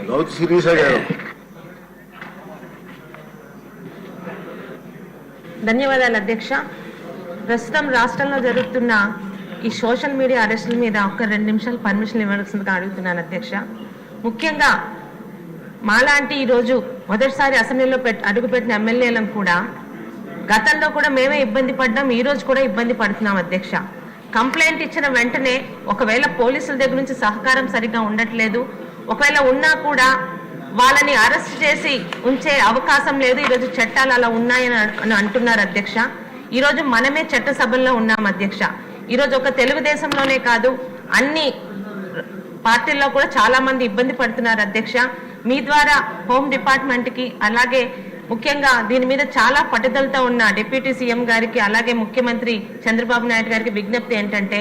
గౌతు శిరీష గారు. ధన్యవాదాలు అధ్యక్ష. ప్రస్తుతం రాష్ట్రంలో జరుగుతున్న ఈ సోషల్ మీడియా అరెస్టుల మీద ఒక 2 నిమిషాలు పర్మిషన్ ఇవ్వాల్సిందిగా అడుగుతున్నాను అధ్యక్ష. ముఖ్యంగా మాలాంటి ఈరోజు మొదటిసారి అసెంబ్లీలో అడుగుపెట్టిన ఎమ్మెల్యేలను కూడా గతంలో కూడా మేమే ఇబ్బంది పడ్డాం, ఈరోజు కూడా ఇబ్బంది పడుతున్నాం అధ్యక్ష. కంప్లైంట్ ఇచ్చిన వెంటనే ఒకవేళ పోలీసుల దగ్గర నుంచి సహకారం సరిగ్గా ఉండట్లేదు, ఒకవేళ ఉన్నా కూడా వాళ్ళని అరెస్ట్ చేసి ఉంచే అవకాశం లేదు. ఈరోజు చట్టాలు అలా ఉన్నాయని అంటున్నారు అధ్యక్ష. ఈరోజు మనమే చట్టసభల్లో ఉన్నాం అధ్యక్ష. ఈరోజు ఒక తెలుగుదేశంలోనే కాదు, అన్ని పార్టీల్లో కూడా చాలా మంది ఇబ్బంది పడుతున్నారు అధ్యక్ష. మీ ద్వారా హోమ్ డిపార్ట్మెంట్కి, అలాగే ముఖ్యంగా దీని మీద చాలా పట్టుదలతో ఉన్న డిప్యూటీ సీఎం గారికి, అలాగే ముఖ్యమంత్రి చంద్రబాబు నాయుడు గారికి విజ్ఞప్తి ఏంటంటే,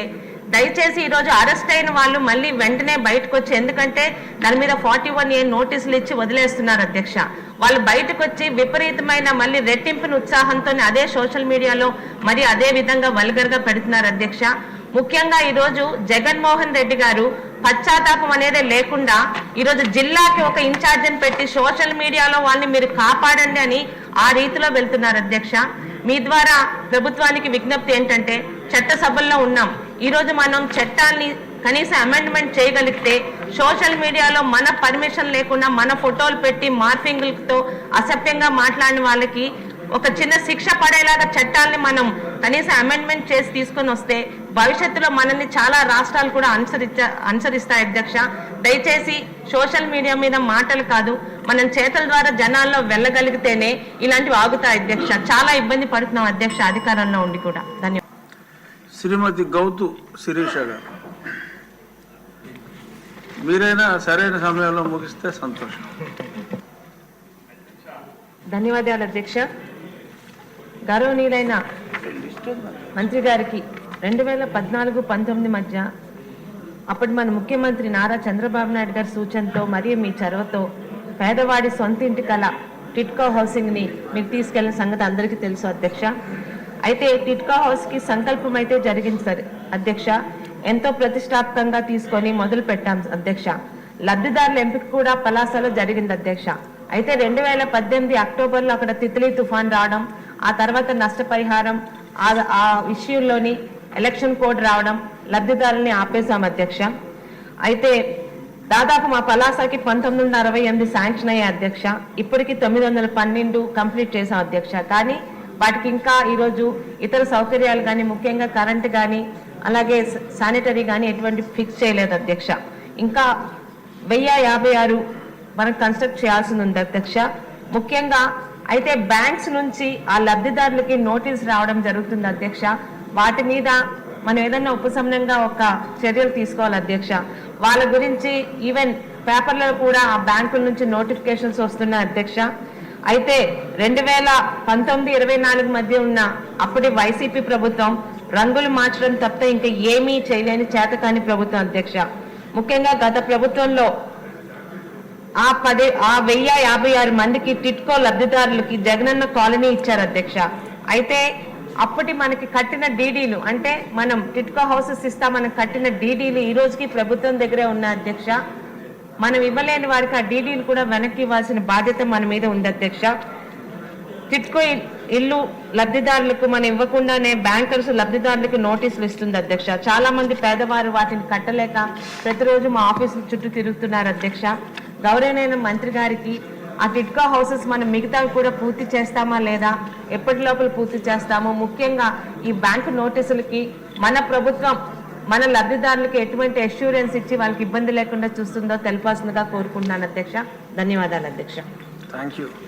దయచేసి ఈరోజు అరెస్ట్ అయిన వాళ్ళు మళ్ళీ వెంటనే బయటకు వచ్చి, ఎందుకంటే దాని మీద 41A నోటీసులు ఇచ్చి వదిలేస్తున్నారు అధ్యక్ష. వాళ్ళు బయటకు వచ్చి విపరీతమైన మళ్ళీ రెట్టింపుని ఉత్సాహంతో అదే సోషల్ మీడియాలో మరి అదే విధంగా వల్గర్గా పెడుతున్నారు అధ్యక్ష. ముఖ్యంగా ఈరోజు జగన్మోహన్ రెడ్డి గారు పశ్చాత్తాపం అనేది లేకుండా ఈరోజు జిల్లాకి ఒక ఇన్ఛార్జిని పెట్టి సోషల్ మీడియాలో వాళ్ళని మీరు కాపాడండి అని ఆ రీతిలో వెళ్తున్నారు అధ్యక్ష. మీ ద్వారా ప్రభుత్వానికి విజ్ఞప్తి ఏంటంటే, చట్టసభల్లో ఉన్నాం, ఈరోజు మనం చట్టాన్ని కనీసం అమెండ్మెంట్ చేయగలిగితే సోషల్ మీడియాలో మన పర్మిషన్ లేకుండా మన ఫోటోలు పెట్టి మార్ఫింగ్లతో అసభ్యంగా మాట్లాడిన వాళ్ళకి ఒక చిన్న శిక్ష పడేలాగా చట్టాలని మనం కనీసం అమెండ్మెంట్ చేసి తీసుకొని వస్తే భవిష్యత్తులో మనల్ని చాలా రాష్ట్రాలు కూడా అనుసరిస్తాయి అధ్యక్ష. దయచేసి సోషల్ మీడియా మీద మాటలు కాదు, మనం చేతల ద్వారా జనాల్లో వెళ్ళగలిగితేనే ఇలాంటివి ఆగుతాయి అధ్యక్ష. చాలా ఇబ్బంది పడుతున్నాం అధ్యక్ష అధికారంలో ఉండి కూడా. ధన్యవాదాలు. శ్రీమతి గౌతు శిరీష గారు, మీరైనా సరైన సమయంలో ముగిస్తే సంతోషం. ధన్యవాదాలు అధ్యక్ష. గౌరవనీయులైన మంత్రి గారికి 2014-19 మధ్య అప్పటి మన ముఖ్యమంత్రి నారా చంద్రబాబు నాయుడు గారి సూచనతో మరియు మీ చొరవతో పేదవాడి సొంత ఇంటి కళ టిట్కో హౌసింగ్ని మీరు తీసుకెళ్లిన సంగతి అందరికీ తెలుసు అధ్యక్ష. అయితే టిట్కో హౌస్కి సంకల్పం అయితే జరిగింది సార్ అధ్యక్ష. ఎంతో ప్రతిష్టాత్మకంగా తీసుకొని మొదలు పెట్టాం అధ్యక్ష. లబ్ధిదారుల ఎంపిక కూడా పలాసలో జరిగింది అధ్యక్ష. అయితే 2018 అక్టోబర్లో అక్కడ తిత్లీ తుఫాన్ రావడం, ఆ తర్వాత నష్టపరిహారం, ఆ ఇష్యూలోని ఎలక్షన్ కోడ్ రావడం, లబ్ధిదారుల్ని ఆపేశాం అధ్యక్ష. అయితే దాదాపు మా పలాసకి 1968 శాంక్షన్ అయ్యే అధ్యక్ష. ఇప్పటికి 912 కంప్లీట్ చేశాం అధ్యక్ష. కానీ వాటికి ఇంకా ఈరోజు ఇతర సౌకర్యాలు కానీ, ముఖ్యంగా కరెంటు కానీ, అలాగే శానిటరీ కానీ ఎటువంటి ఫిక్స్ చేయలేదు అధ్యక్ష. ఇంకా 1056 మనం కన్స్ట్రక్ట్ చేయాల్సింది ఉంది అధ్యక్ష. ముఖ్యంగా అయితే బ్యాంక్స్ నుంచి ఆ లబ్ధిదారులకి నోటీస్ రావడం జరుగుతుంది అధ్యక్ష. వాటి మీద మనం ఏదన్నా ఉపశమనంగా ఒక చర్యలు తీసుకోవాలి అధ్యక్ష. వాళ్ళ గురించి ఈవెన్ పేపర్లో కూడా ఆ బ్యాంకుల నుంచి నోటిఫికేషన్స్ వస్తున్నాయి అధ్యక్ష. అయితే 2019-24 మధ్య ఉన్న అప్పటి వైసీపీ ప్రభుత్వం రంగులు మార్చడం తప్ప ఇంకా ఏమీ చేయలేని చేతకాని ప్రభుత్వం అధ్యక్ష. ముఖ్యంగా గత ప్రభుత్వంలో ఆ 1056 మందికి టిట్కో లబ్ధిదారులకి జగనన్న కాలనీ ఇచ్చారు అధ్యక్ష. అయితే అప్పటి మనకి కట్టిన డీడీలు, అంటే మనం టిట్కో హౌసెస్ ఇస్తామని కట్టిన డీడీలు ఈ రోజుకి ప్రభుత్వం దగ్గరే ఉన్నాయి అధ్యక్ష. మనం ఇవ్వలేని వారికి ఆ డీడీలు కూడా వెనక్కి ఇవ్వాల్సిన బాధ్యత మన మీద ఉంది అధ్యక్ష. టిట్కో ఇల్లు లబ్ధిదారులకు మనం ఇవ్వకుండానే బ్యాంకర్స్ లబ్ధిదారులకు నోటీసులు ఇస్తుంది అధ్యక్ష. చాలా మంది పేదవారు వాటిని కట్టలేక ప్రతిరోజు మా ఆఫీసుల చుట్టూ తిరుగుతున్నారు అధ్యక్ష. గౌరవనీయ మంత్రి గారికి ఆ టిట్కో హౌసెస్ మనం మిగతావి కూడా పూర్తి చేస్తామా లేదా, ఎప్పటి లోపల పూర్తి చేస్తామో, ముఖ్యంగా ఈ బ్యాంకు నోటీసులకి మన ప్రభుత్వం మన లబ్ధిదారులకి ఎటువంటి అష్యూరెన్స్ ఇచ్చి వాళ్ళకి ఇబ్బంది లేకుండా చూస్తుందో తెలపాల్సిందిగా కోరుకుంటున్నాను అధ్యక్ష. ధన్యవాదాలు అధ్యక్ష. Thank you.